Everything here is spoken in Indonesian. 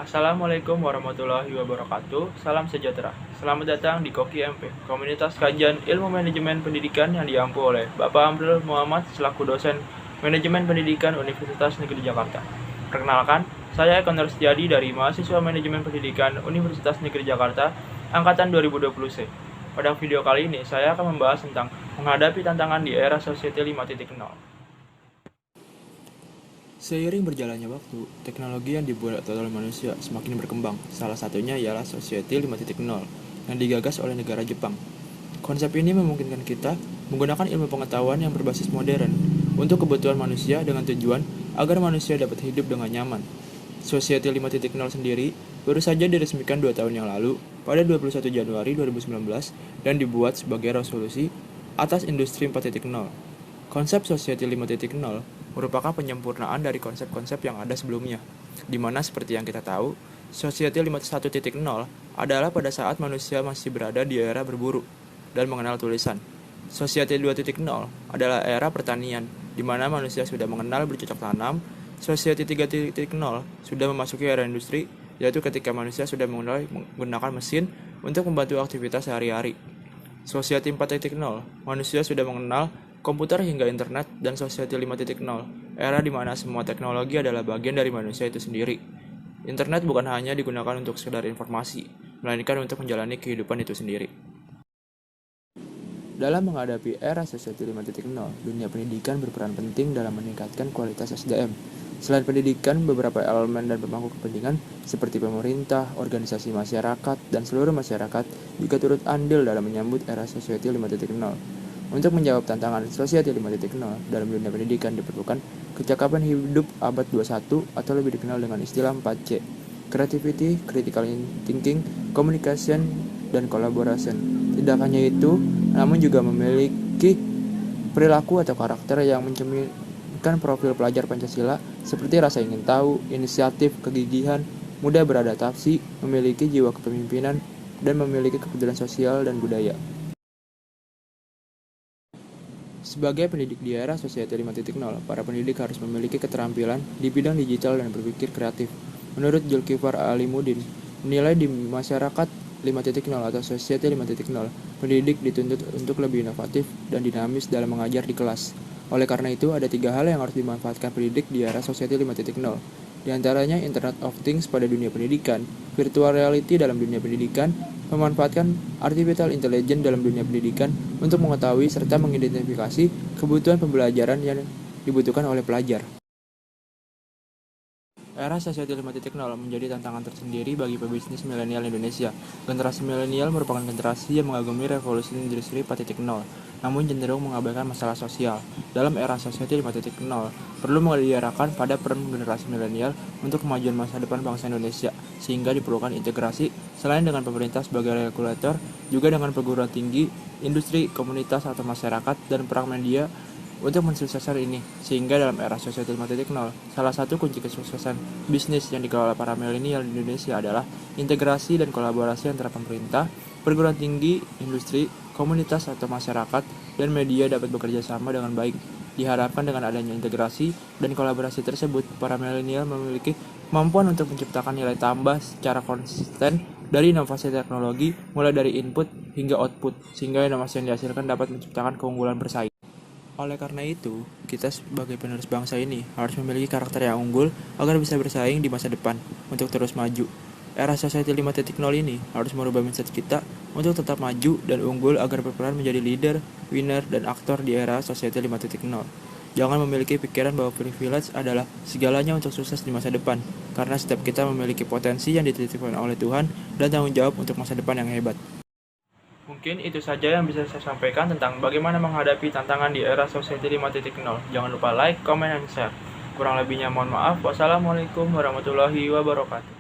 Assalamualaikum warahmatullahi wabarakatuh. Salam sejahtera. Selamat datang di Koki MP, komunitas kajian ilmu manajemen pendidikan yang diampu oleh Bapak Amrul Muhammad selaku dosen Manajemen Pendidikan Universitas Negeri Jakarta. Perkenalkan, saya Eko Setiadi dari mahasiswa Manajemen Pendidikan Universitas Negeri Jakarta angkatan 2020C. Pada video kali ini, saya akan membahas tentang menghadapi tantangan di era Society 5.0. Seiring berjalannya waktu, teknologi yang dibuat oleh manusia semakin berkembang. Salah satunya ialah Society 5.0 yang digagas oleh negara Jepang. Konsep ini memungkinkan kita menggunakan ilmu pengetahuan yang berbasis modern untuk kebutuhan manusia dengan tujuan agar manusia dapat hidup dengan nyaman. Society 5.0 sendiri baru saja diresmikan 2 tahun yang lalu pada 21 Januari 2019 dan dibuat sebagai resolusi atas industri 4.0. Konsep Society 5.0 merupakan penyempurnaan dari konsep-konsep yang ada sebelumnya, di mana seperti yang kita tahu, Society 5.1.0 adalah pada saat manusia masih berada di era berburu dan mengenal tulisan. Society 2.0 adalah era pertanian, di mana manusia sudah mengenal bercocok tanam. Society 3.0 sudah memasuki era industri, yaitu ketika manusia sudah mulai menggunakan mesin untuk membantu aktivitas sehari-hari. Society 4.0, manusia sudah mengenal komputer hingga internet, dan Society 5.0, era di mana semua teknologi adalah bagian dari manusia itu sendiri. Internet bukan hanya digunakan untuk sekedar informasi, melainkan untuk menjalani kehidupan itu sendiri. Dalam menghadapi era Society 5.0, dunia pendidikan berperan penting dalam meningkatkan kualitas SDM. Selain pendidikan, beberapa elemen dan pemangku kepentingan seperti pemerintah, organisasi masyarakat, dan seluruh masyarakat juga turut andil dalam menyambut era Society 5.0. Untuk menjawab tantangan Society 5.0 dalam dunia pendidikan diperlukan kecakapan hidup abad 21 atau lebih dikenal dengan istilah 4C. Creativity, Critical Thinking, Communication, dan Collaboration. Tidak hanya itu, namun juga memiliki perilaku atau karakter yang mencerminkan profil pelajar Pancasila seperti rasa ingin tahu, inisiatif, kegigihan, mudah beradaptasi, memiliki jiwa kepemimpinan, dan memiliki kepedulian sosial dan budaya. Sebagai pendidik di era Society 5.0, para pendidik harus memiliki keterampilan di bidang digital dan berpikir kreatif. Menurut Zulkifar Alimuddin, nilai di masyarakat 5.0 atau Society 5.0, pendidik dituntut untuk lebih inovatif dan dinamis dalam mengajar di kelas. Oleh karena itu, ada 3 hal yang harus dimanfaatkan pendidik di era Society 5.0. Di antaranya Internet of Things pada dunia pendidikan, virtual reality dalam dunia pendidikan, memanfaatkan artificial intelligence dalam dunia pendidikan untuk mengetahui serta mengidentifikasi kebutuhan pembelajaran yang dibutuhkan oleh pelajar. Era Society 5.0 menjadi tantangan tersendiri bagi pebisnis milenial Indonesia. Generasi milenial merupakan generasi yang mengagumi revolusi industri 4.0, namun cenderung mengabaikan masalah sosial. Dalam era Society 5.0, perlu diarahkan pada peran generasi milenial untuk kemajuan masa depan bangsa Indonesia, sehingga diperlukan integrasi selain dengan pemerintah sebagai regulator, juga dengan perguruan tinggi, industri, komunitas atau masyarakat, dan perang media untuk mensukseskan ini. Sehingga dalam era Society 5.0, salah satu kunci kesuksesan bisnis yang dikelola para milenial di Indonesia adalah integrasi dan kolaborasi antara pemerintah, perguruan tinggi, industri, komunitas atau masyarakat, dan media dapat bekerja sama dengan baik. Diharapkan dengan adanya integrasi dan kolaborasi tersebut, para milenial memiliki kemampuan untuk menciptakan nilai tambah secara konsisten dari inovasi teknologi, mulai dari input hingga output, sehingga inovasi yang dihasilkan dapat menciptakan keunggulan bersaing. Oleh karena itu, kita sebagai penerus bangsa ini harus memiliki karakter yang unggul agar bisa bersaing di masa depan untuk terus maju. Era Society 5.0 ini harus merubah mindset kita untuk tetap maju dan unggul agar berperan menjadi leader, winner, dan aktor di era Society 5.0. Jangan memiliki pikiran bahwa privilege adalah segalanya untuk sukses di masa depan, karena setiap kita memiliki potensi yang dititipkan oleh Tuhan dan tanggung jawab untuk masa depan yang hebat. Mungkin itu saja yang bisa saya sampaikan tentang bagaimana menghadapi tantangan di era Society 5.0. Jangan lupa like, comment, dan share. Kurang lebihnya mohon maaf. Wassalamualaikum warahmatullahi wabarakatuh.